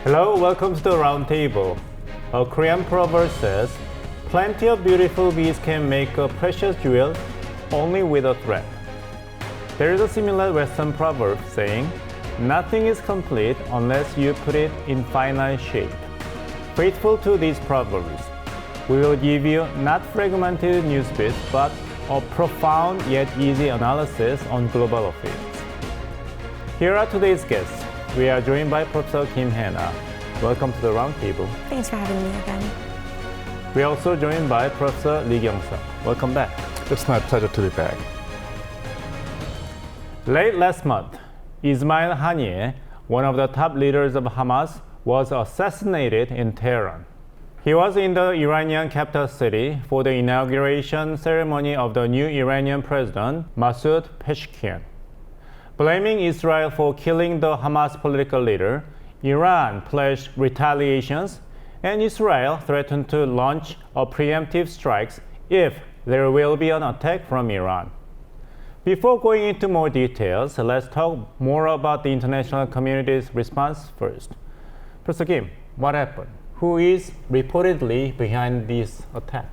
Hello, welcome to the Roundtable. A Korean proverb says, plenty of beautiful bees can make a precious jewel only with a thread. There is a similar Western proverb saying, nothing is complete unless you put it in finite shape. Faithful to these proverbs, we will give you not fragmented news bits, but a profound yet easy analysis on global affairs. Here are today's guests. We are joined by Professor Kim Hannah. Welcome to the Roundtable. Thanks for having me again. We are also joined by Professor Lee Kyung-suk. Welcome back. It's my pleasure to be back. Late last month, Ismael Haniyeh, one of the top leaders of Hamas, was assassinated in Tehran. He was in the Iranian capital city for the inauguration ceremony of the new Iranian president, Masoud Pezeshkian. Blaming Israel for killing the Hamas political leader, Iran pledged retaliations, and Israel threatened to launch a preemptive strikes if there will be an attack from Iran. Before going into more details, let's talk more about the international community's response first. Professor Kim, what happened? Who is reportedly behind this attack?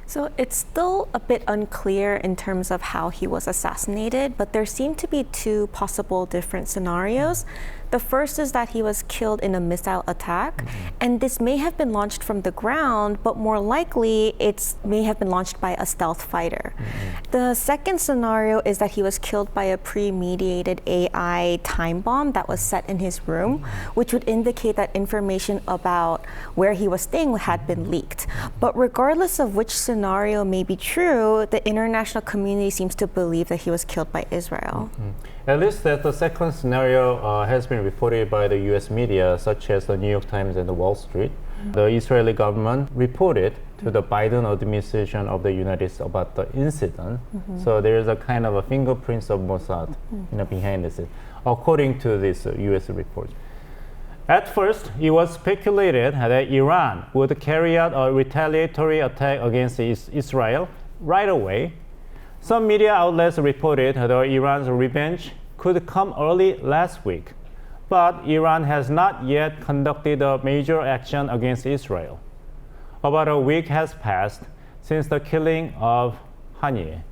So it's still a bit unclear in terms of how he was assassinated, but there seem to be two possible different scenarios. The first is that he was killed in a missile attack, and this may have been launched from the ground, but more likely it may have been launched by a stealth fighter. The second scenario is that he was killed by a premeditated AI time bomb that was set in his room, which would indicate that information about where he was staying had been leaked. But regardless of which scenario may be true, the international community seems to believe that he was killed by Israel. At least that the second scenario has been reported by the US media, such as the New York Times and the Wall Street. The Israeli government reported to the Biden administration of the United States about the incident. So there is a kind of a fingerprints of Mossad behind this, according to this US report. At first, it was speculated that Iran would carry out a retaliatory attack against Israel right away. Some media outlets reported that Iran's revenge could come early last week, but Iran has not yet conducted a major action against Israel. About a week has passed since the killing of Haniyeh.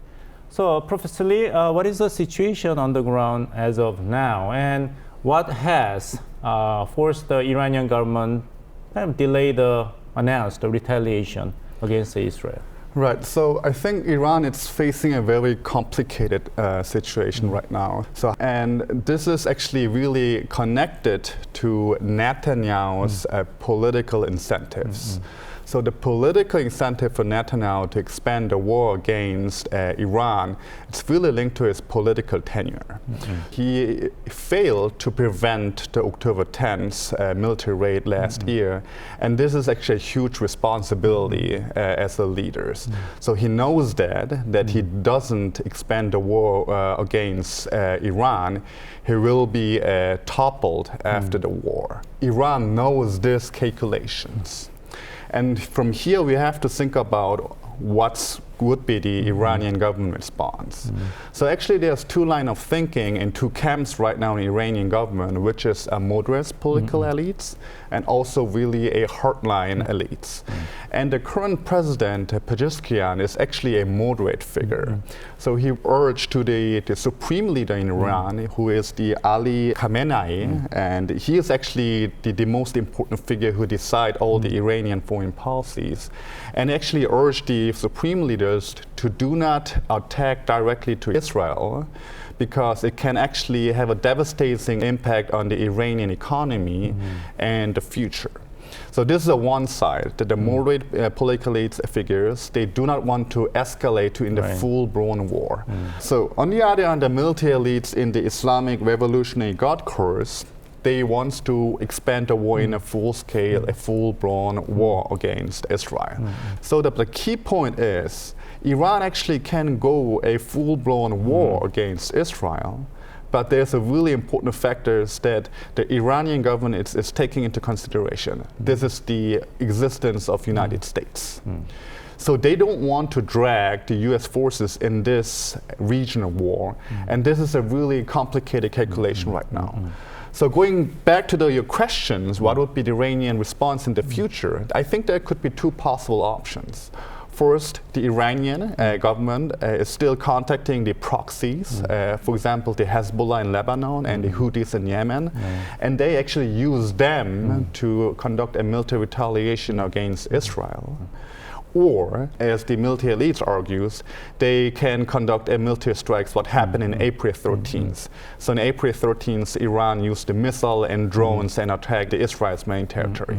So, Professor Lee, what is the situation on the ground as of now, and what has forced the Iranian government to delay the announced retaliation against Israel? Right, so I think Iran is facing a very complicated situation right now. And this is actually really connected to Netanyahu's political incentives. So the political incentive for Netanyahu to expand the war against Iran, it's really linked to his political tenure. He failed to prevent the October 10th military raid last year, and this is actually a huge responsibility as a leader. So he knows that he doesn't expand the war against Iran, he will be toppled after the war. Iran knows these calculations. And from here, we have to think about what would be the Iranian government response. So actually, there's two lines of thinking and two camps right now in the Iranian government, which is a moderate political elites and also really a hardline elites. And the current president, Pezeshkian, is actually a moderate figure. So he urged to the supreme leader in Iran, who is the Ali Khamenei, and he is actually the most important figure who decide all the Iranian foreign policies, and actually urged the supreme leaders to do not attack directly to Israel, because it can actually have a devastating impact on the Iranian economy and the future. So this is one side, that the moderate political elites figures, they do not want to escalate to the full-blown war. So on the other hand, the military elites in the Islamic Revolutionary Guard Corps, they want to expand the war in a full-scale, a full-blown war against Israel. So the key point is, Iran actually can go a full-blown war against Israel, but there's a really important factors that the Iranian government is taking into consideration. This is the existence of United States. So they don't want to drag the US forces in this regional war, and this is a really complicated calculation right now. So going back to your questions, what would be the Iranian response in the future? I think there could be two possible options. First, the Iranian government is still contacting the proxies, for example, the Hezbollah in Lebanon and the Houthis in Yemen, and they actually use them to conduct a military retaliation against Israel. Or, as the military elite argues, they can conduct a military strikes, what happened in April 13th. So in April 13th, Iran used the missile and drones and attacked Israel's main territory.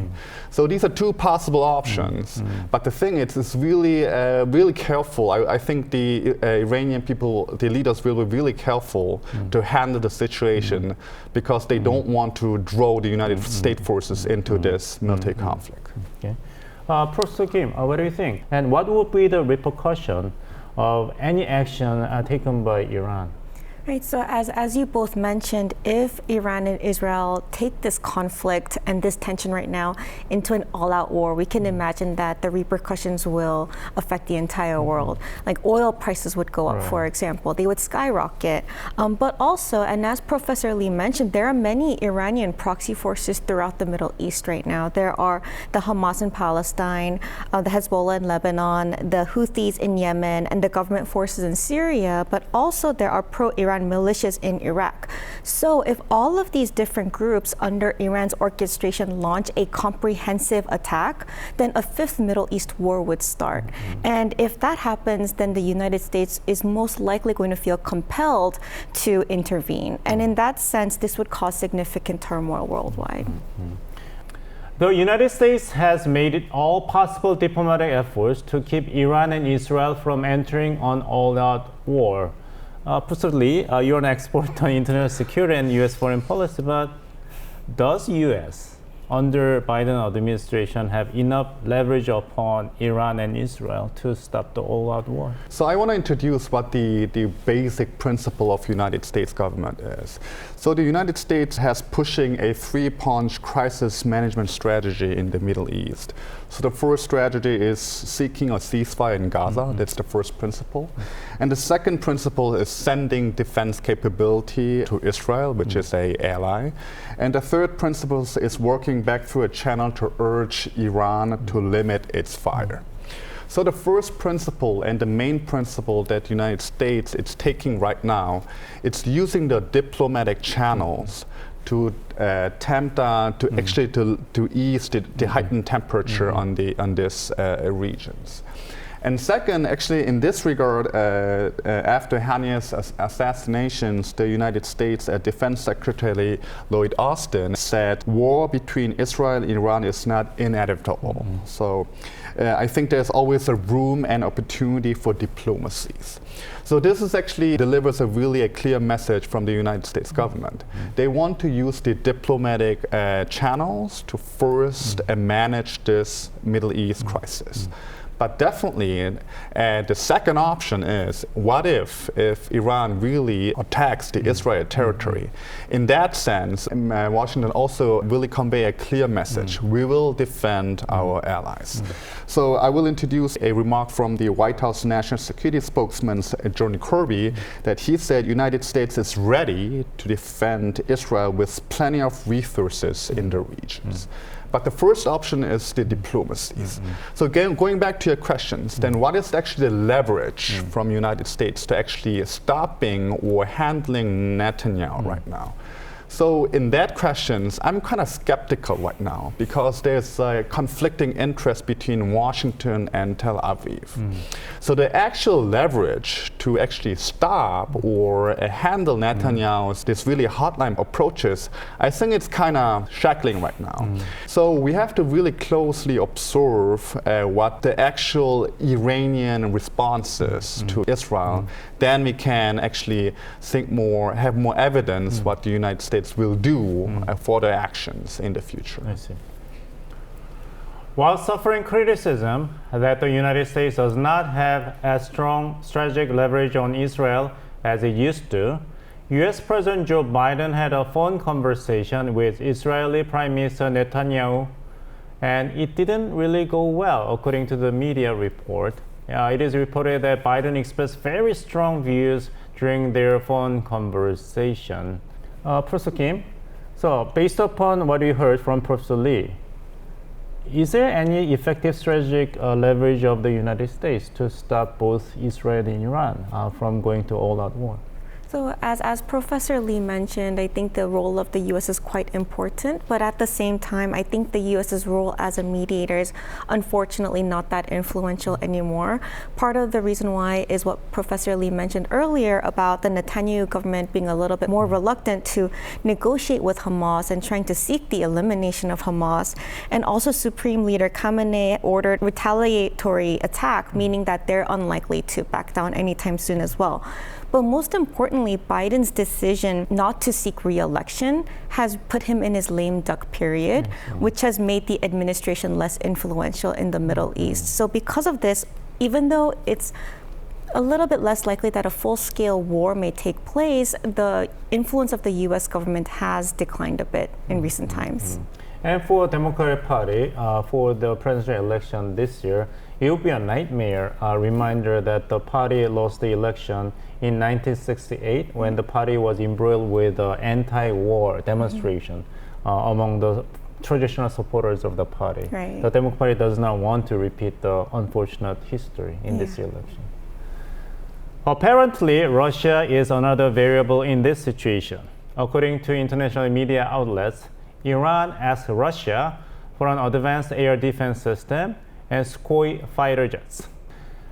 So these are two possible options. But the thing is, it's really, really careful. I think the Iranian people, the leaders will be really careful to handle the situation because they don't want to draw the United States forces into this military conflict. Okay. Professor Kim, what do you think? And what would be the repercussion of any action taken by Iran? Right, so as you both mentioned, if Iran and Israel take this conflict and this tension right now into an all-out war, we can imagine that the repercussions will affect the entire world. Like oil prices would go up, for example, they would skyrocket. But also, and as Professor Lee mentioned, there are many Iranian proxy forces throughout the Middle East right now. There are the Hamas in Palestine, the Hezbollah in Lebanon, the Houthis in Yemen, and the government forces in Syria, but also there are pro-Iran militias in Iraq. So if all of these different groups under Iran's orchestration launch a comprehensive attack, then a fifth Middle East war would start. And if that happens, then the United States is most likely going to feel compelled to intervene. And in that sense, this would cause significant turmoil worldwide. The United States has made it all possible diplomatic efforts to keep Iran and Israel from entering an all-out war. Professor Lee, you're an expert on international security and U.S. foreign policy, but does U.S. under Biden administration have enough leverage upon Iran and Israel to stop the all-out war? So I want to introduce what the basic principle of United States government is. So the United States has pushing a three-pronged crisis management strategy in the Middle East. So the first strategy is seeking a ceasefire in Gaza. That's the first principle. And the second principle is sending defense capability to Israel, which is an ally. And the third principle is working back through a channel to urge Iran to limit its fire. So the first principle and the main principle that the United States is taking right now, it's using the diplomatic channels to attempt to actually to ease the heightened temperature on these regions. And second, actually, in this regard, after Haniyeh's assassinations, the United States Defense Secretary Lloyd Austin said war between Israel and Iran is not inevitable. So I think there's always a room and opportunity for diplomacies. So this is actually delivers a clear message from the United States government. They want to use the diplomatic channels to first manage this Middle East crisis. But definitely, the second option is, what if Iran really attacks the Israel territory? In that sense, Washington also really convey a clear message. We will defend our allies. So I will introduce a remark from the White House National Security spokesman, John Kirby, that he said United States is ready to defend Israel with plenty of resources in the regions. But the first option is the diplomacies. So again, going back to your questions, then what is actually the leverage from United States to actually stopping or handling Netanyahu right now? So in that questions, I'm kind of skeptical right now because there's a conflicting interest between Washington and Tel Aviv. So the actual leverage to actually stop or handle Netanyahu's this really hotline approaches, I think it's kind of shackling right now. So we have to really closely observe what the actual Iranian response is to Israel. Then we can actually think more, have more evidence what the United States will do for their actions in the future. I see. While suffering criticism that the United States does not have as strong strategic leverage on Israel as it used to, U.S. President Joe Biden had a phone conversation with Israeli Prime Minister Netanyahu, and it didn't really go well, according to the media report. It is reported that Biden expressed very strong views during their phone conversation. Professor Kim, So, based upon what we heard from Professor Lee, is there any effective strategic leverage of the United States to stop both Israel and Iran from going to all-out war? So as Professor Lee mentioned, I think the role of the U.S. is quite important, but at the same time, I think the U.S.'s role as a mediator is unfortunately not that influential anymore. Part of the reason why is what Professor Lee mentioned earlier about the Netanyahu government being a little bit more reluctant to negotiate with Hamas and trying to seek the elimination of Hamas. And also Supreme Leader Khamenei ordered retaliatory attack, meaning that they're unlikely to back down anytime soon as well. But most importantly, Biden's decision not to seek re-election has put him in his lame duck period, which has made the administration less influential in the Middle East. So because of this, even though it's a little bit less likely that a full-scale war may take place, the influence of the U.S. government has declined a bit in recent times. And for Democratic Party, for the presidential election this year, it would be a nightmare reminder that the party lost the election in 1968 when the party was embroiled with anti-war demonstration among the traditional supporters of the party. Right. The Democratic Party does not want to repeat the unfortunate history in this election. Apparently, Russia is another variable in this situation. According to international media outlets, Iran asked Russia for an advanced air defense system and Sukhoi fighter jets.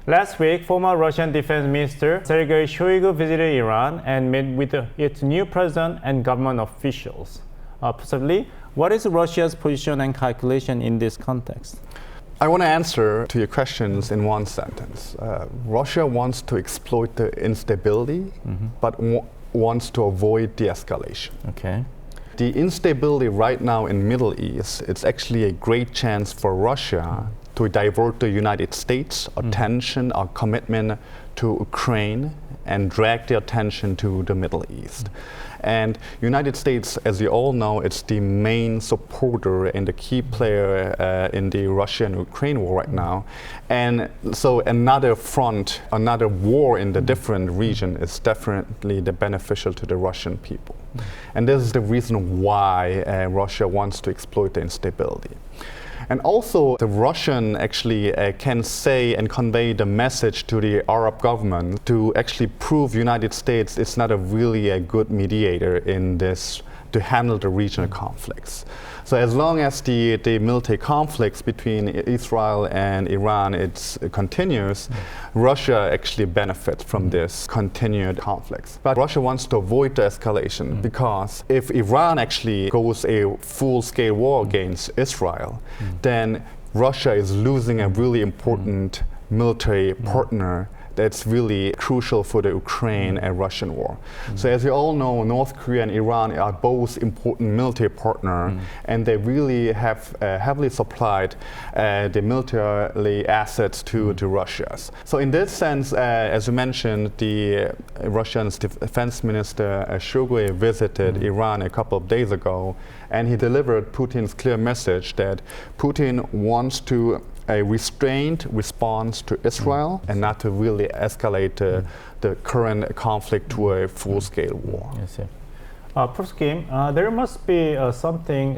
Last week, former Russian Defense Minister Sergei Shoigu visited Iran and met with its new president and government officials. Possibly, what is Russia's position and calculation in this context? I want to answer to your questions in one sentence. Russia wants to exploit the instability, but wants to avoid de-escalation. Okay. The instability right now in Middle East, it's actually a great chance for Russia to divert the United States' attention or commitment to Ukraine and drag the attention to the Middle East. And United States, as you all know, it's the main supporter and the key player in the Russia-Ukraine war right now. And so another front, another war in the different region is definitely beneficial to the Russian people. And this is the reason why Russia wants to exploit the instability. And also, the Russian actually can say and convey the message to the Arab government to actually prove United States is not a really a good mediator in this to handle the regional conflicts. So as long as the military conflicts between Israel and Iran it continues, Russia actually benefits from this continued conflicts. But Russia wants to avoid the escalation because if Iran actually goes a full-scale war against Israel, then Russia is losing a really important military partner that's really crucial for the Ukraine and Russian war. So as you all know, North Korea and Iran are both important military partners, and they really have heavily supplied the military assets to Russia. So in this sense, as you mentioned, the Russian defense minister Sergei visited Iran a couple of days ago, and he delivered Putin's clear message that Putin wants to a restrained response to Israel and not to really escalate the current conflict to a full-scale war. Yes, Professor Kim, there must be something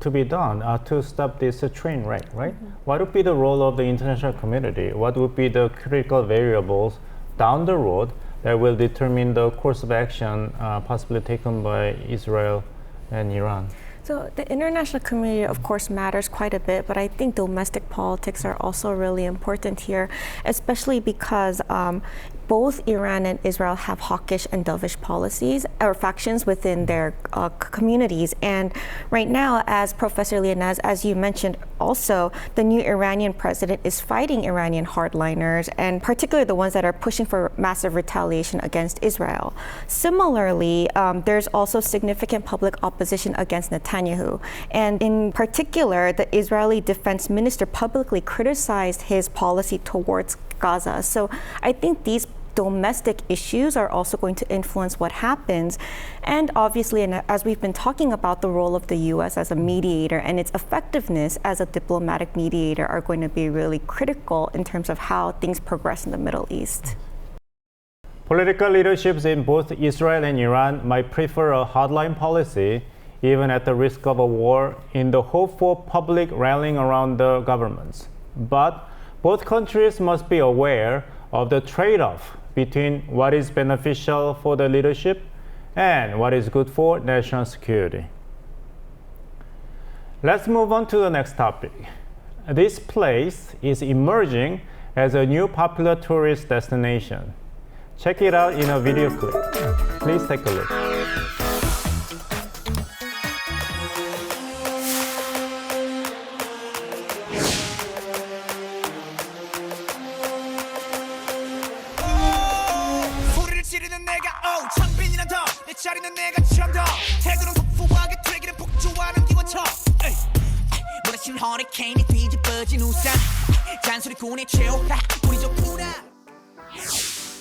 to be done to stop this train wreck, right? What would be the role of the international community? What would be the critical variables down the road that will determine the course of action possibly taken by Israel and Iran? So the international community, of course, matters quite a bit, but I think domestic politics are also really important here, especially because both Iran and Israel have hawkish and dovish policies or factions within their communities. And right now, as Professor Lee, as you mentioned also, the new Iranian president is fighting Iranian hardliners, and particularly the ones that are pushing for massive retaliation against Israel. Similarly, there's also significant public opposition against Netanyahu. And in particular, the Israeli defense minister publicly criticized his policy towards Gaza. So I think these domestic issues are also going to influence what happens. And obviously, and as we've been talking about, the role of the U.S. as a mediator and its effectiveness as a diplomatic mediator are going to be really critical in terms of how things progress in the Middle East. Political leaderships in both Israel and Iran might prefer a hardline policy even at the risk of a war, in the hope for public rallying around the governments. But both countries must be aware of the trade-off between what is beneficial for the leadership and what is good for national security. Let's move on to the next topic. This place is emerging as a new popular tourist destination. Check it out in a video clip. Please take a look.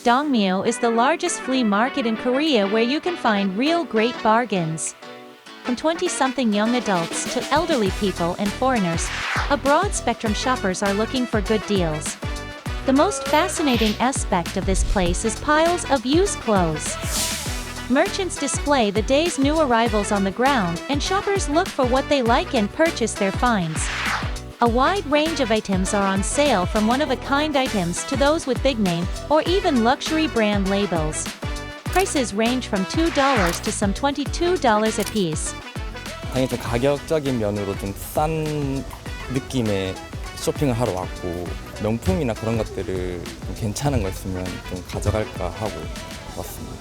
Dongmyo is the largest flea market in Korea where you can find real great bargains. From 20-something young adults to elderly people and foreigners, a broad spectrum shoppers are looking for good deals. The most fascinating aspect of this place is piles of used clothes. Merchants display the day's new arrivals on the ground, and shoppers look for what they like and purchase their finds. A wide range of items are on sale, from one-of-a-kind items to those with big-name or even luxury brand labels. Prices range from $2 to some $22 a piece. 당연히 좀 가격적인 면으로 좀 싼 느낌의 쇼핑을 하러 왔고, 명품이나 그런 것들을 좀 괜찮은 거 있으면 좀 가져갈까 하고 왔습니다.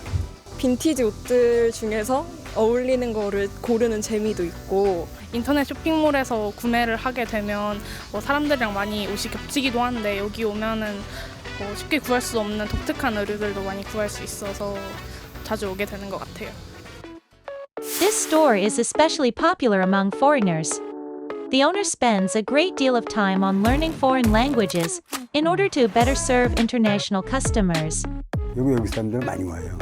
빈티지 옷들 중에서 어울리는 거를 고르는 재미도 있고, 인터넷 쇼핑몰에서 구매를 하게 되면 사람들이랑 많이 옷이 겹치기도 한데, 여기 오면은 쉽게 구할 수 없는 독특한 의류들도 많이 구할 수 있어서 자주 오게 되는 것 같아요. This store is especially popular among foreigners. The owner spends a great deal of time on learning foreign languages in order to better serve international customers. 여기 사람들 많이 와요.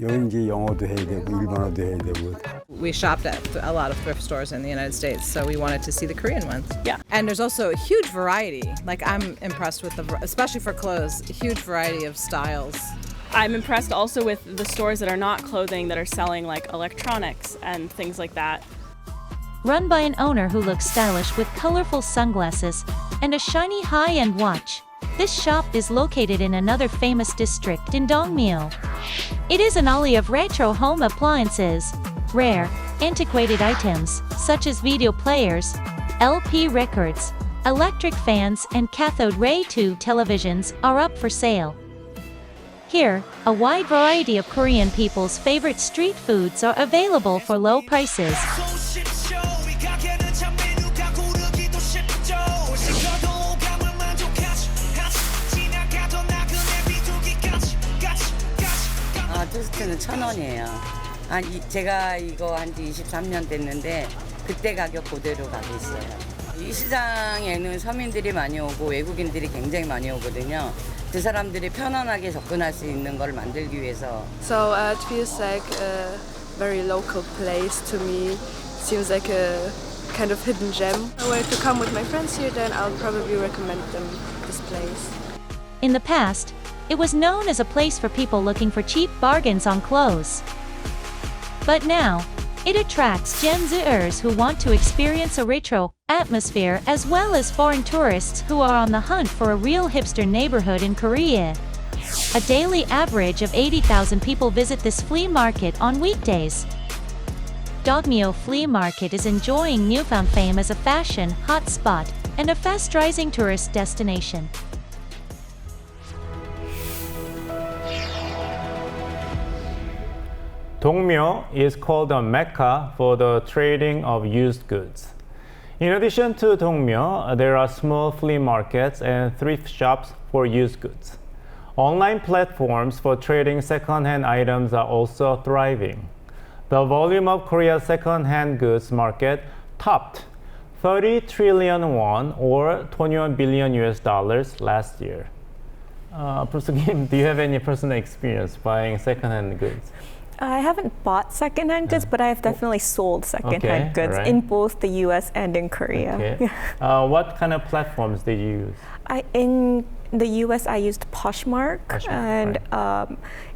여기 이제 영어도 해야 되고 일본어도 해야 되고. We shopped at a lot of thrift stores in the United States, so we wanted to see the Korean ones. Yeah. And there's also a huge variety. Like, I'm impressed with especially for clothes, a huge variety of styles. I'm impressed also with the stores that are not clothing, that are selling like electronics and things like that. Run by an owner who looks stylish with colorful sunglasses and a shiny high-end watch, this shop is located in another famous district in Dongmyo. It is an alley of retro home appliances. Rare, antiquated items, such as video players, LP records, electric fans, and cathode ray tube televisions are up for sale. Here, a wide variety of Korean people's favorite street foods are available for low prices. 토스트는 1,000원이에요. 제가 이거 한지 23년 됐는데 그때 가격 그대로 가고 있어요. 이 시장에는 서민들이 많이 오고 외국인들이 굉장히 많이 오거든요. 그 사람들이 편안하게 접근할 수 있는 걸 만들기 위해서. So it feels like a very local place to me. Seems like a kind of hidden gem. If I were to come with my friends here, then I'll probably recommend them this place. In the past, it was known as a place for people looking for cheap bargains on clothes. But now, it attracts Gen Zers who want to experience a retro atmosphere, as well as foreign tourists who are on the hunt for a real hipster neighborhood in Korea. A daily average of 80,000 people visit this flea market on weekdays. Dogmyo Flea Market is enjoying newfound fame as a fashion hotspot and a fast-rising tourist destination. Dongmyo is called a mecca for the trading of used goods. In addition to Dongmyo, there are small flea markets and thrift shops for used goods. Online platforms for trading second-hand items are also thriving. The volume of Korea's second-hand goods market topped 30 trillion won or 21 billion US dollars last year. Professor Kim, do you have any personal experience buying second-hand goods? I haven't bought secondhand goods, but I have definitely sold secondhand goods in both the US and in Korea. Okay. What kind of platforms did you use? In the US, I used Poshmark, and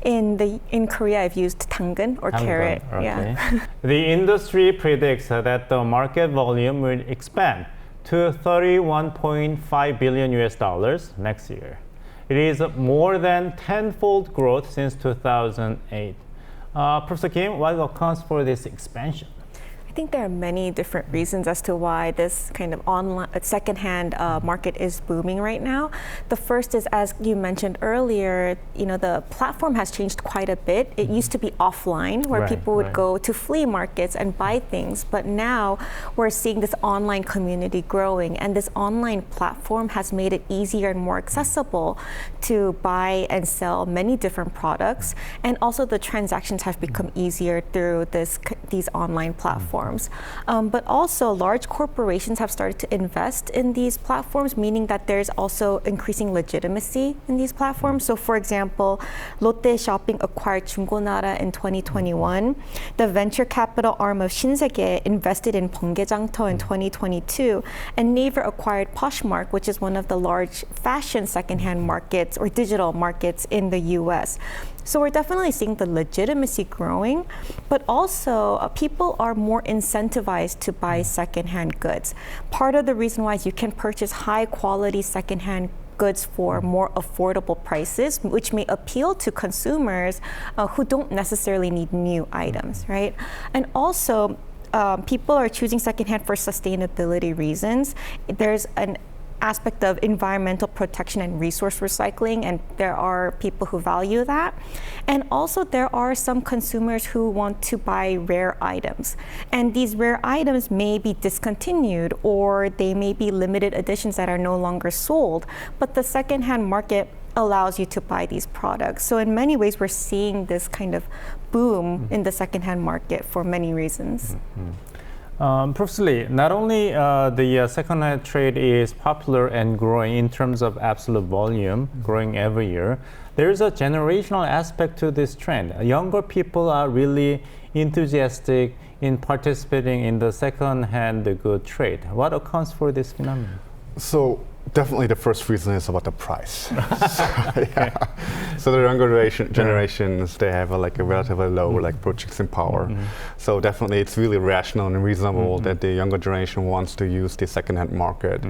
in Korea, I've used 당근 or Carrot. Okay. Yeah. The industry predicts that the market volume will expand to $31.5 billion US dollars next year. It is more than tenfold growth since 2008. Professor Kim, what accounts for this expansion? I think there are many different reasons as to why this kind of online secondhand market is booming right now. The first is, as you mentioned earlier, the platform has changed quite a bit. It used to be offline, where people would go to flea markets and buy things, but now we're seeing this online community growing, and this online platform has made it easier and more accessible to buy and sell many different products, and also the transactions have become easier through these online platforms. But also, large corporations have started to invest in these platforms, meaning that there's also increasing legitimacy in these platforms. So, for example, Lotte Shopping acquired 중고나라 in 2021. The venture capital arm of 신세계 invested in 번개장터 in 2022. And Naver acquired Poshmark, which is one of the large fashion secondhand markets or digital markets in the US. So we're definitely seeing the legitimacy growing, but also people are more incentivized to buy secondhand goods. Part of the reason why is you can purchase high quality secondhand goods for more affordable prices, which may appeal to consumers who don't necessarily need new items, right? And also, people are choosing secondhand for sustainability reasons. There's an aspect of environmental protection and resource recycling, and there are people who value that. And also there are some consumers who want to buy rare items. And these rare items may be discontinued, or they may be limited editions that are no longer sold, but the secondhand market allows you to buy these products. So in many ways, we're seeing this kind of boom in the secondhand market for many reasons. Professor Lee, not only the second-hand trade is popular and growing in terms of absolute volume, growing every year, there is a generational aspect to this trend. Younger people are really enthusiastic in participating in the second-hand good trade. What accounts for this phenomenon? So definitely the first reason is about the price. So the younger generations, they have a relatively low purchasing power. So definitely it's really rational and reasonable that the younger generation wants to use the second-hand market.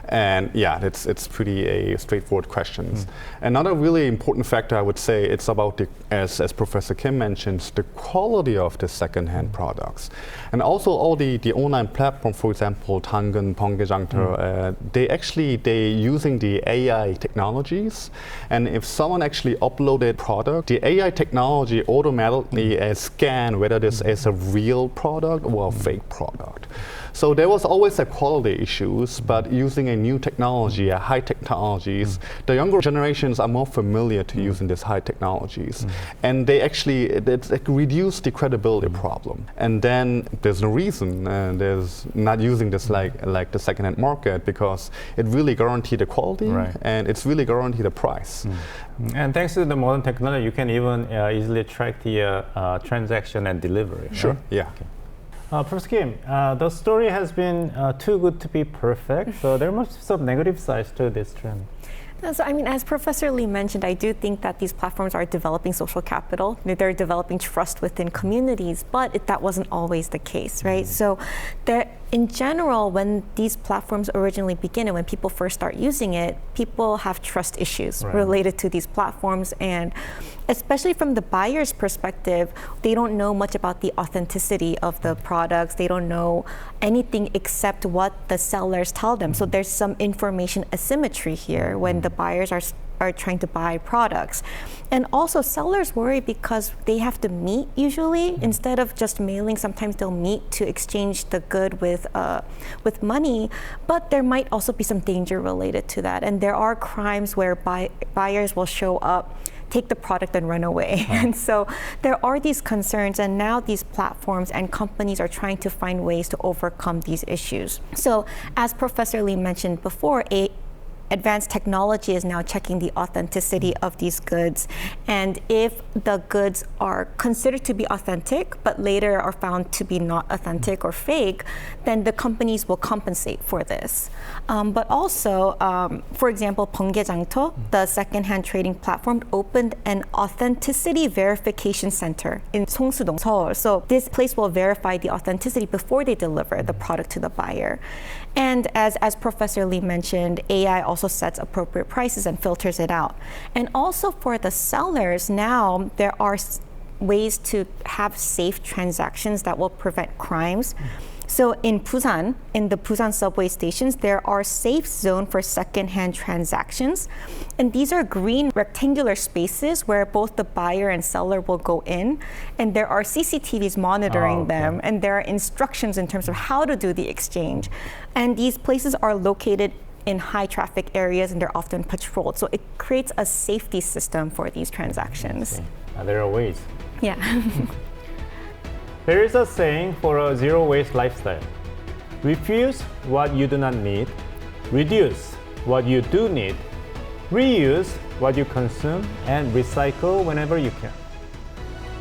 And yeah, it's pretty a straightforward questions. Another really important factor, I would say, it's about the, as Professor Kim mentions, the quality of the second-hand products. And also all the online platform, for example, 당근, 번개장터, they using the AI technologies, and if someone actually uploaded product, the AI technology automatically scan whether this is a real product or a fake product. So there was always a quality issues, but using a new technology, high technologies, the younger generations are more familiar to using these high technologies, and they actually reduce the credibility problem. And then there's no reason there's not using this like the second-hand market, because it really guarantees the quality and it's really guaranteed the price. And thanks to the modern technology, you can even easily track the transaction and delivery. Sure. Right? Yeah. Okay. Professor Kim, the story has been too good to be perfect, so there must be some negative sides to this trend. So, I mean, as Professor Lee mentioned, I do think that these platforms are developing social capital. They're developing trust within communities, but that wasn't always the case, right? So, in general, when these platforms originally begin and when people first start using it, people have trust issues related to these platforms, and especially from the buyer's perspective, they don't know much about the authenticity of the products. They don't know anything except what the sellers tell them. So there's some information asymmetry here when the buyers are trying to buy products. And also sellers worry because they have to meet usually. Instead of just mailing, sometimes they'll meet to exchange the good with money, but there might also be some danger related to that. And there are crimes where buyers will show up, take the product and run away. And so there are these concerns, and now these platforms and companies are trying to find ways to overcome these issues. So as Professor Lee mentioned before, advanced technology is now checking the authenticity of these goods. And if the goods are considered to be authentic, but later are found to be not authentic or fake, then the companies will compensate for this. But also, for example, 번개장터, the secondhand trading platform, opened an authenticity verification center in 송수동, Seoul. So this place will verify the authenticity before they deliver the product to the buyer. And as Professor Lee mentioned, AI also sets appropriate prices and filters it out. And also for the sellers, now there are ways to have safe transactions that will prevent crimes. So in Busan, in the Busan subway stations, there are safe zones for secondhand transactions. And these are green rectangular spaces where both the buyer and seller will go in. And there are CCTVs monitoring them. And there are instructions in terms of how to do the exchange. And these places are located in high traffic areas and they're often patrolled. So it creates a safety system for these transactions. There are ways. Yeah. There is a saying for a zero-waste lifestyle. Refuse what you do not need, reduce what you do need, reuse what you consume, and recycle whenever you can.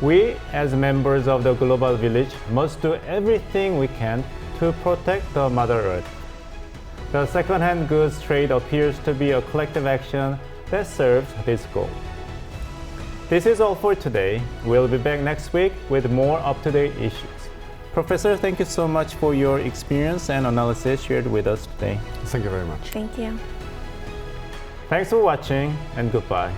We, as members of the global village, must do everything we can to protect the Mother Earth. The second-hand goods trade appears to be a collective action that serves this goal. This is all for today. We'll be back next week with more up-to-date issues. Professor, thank you so much for your experience and analysis shared with us today. Thank you very much. Thank you. Thanks for watching and goodbye.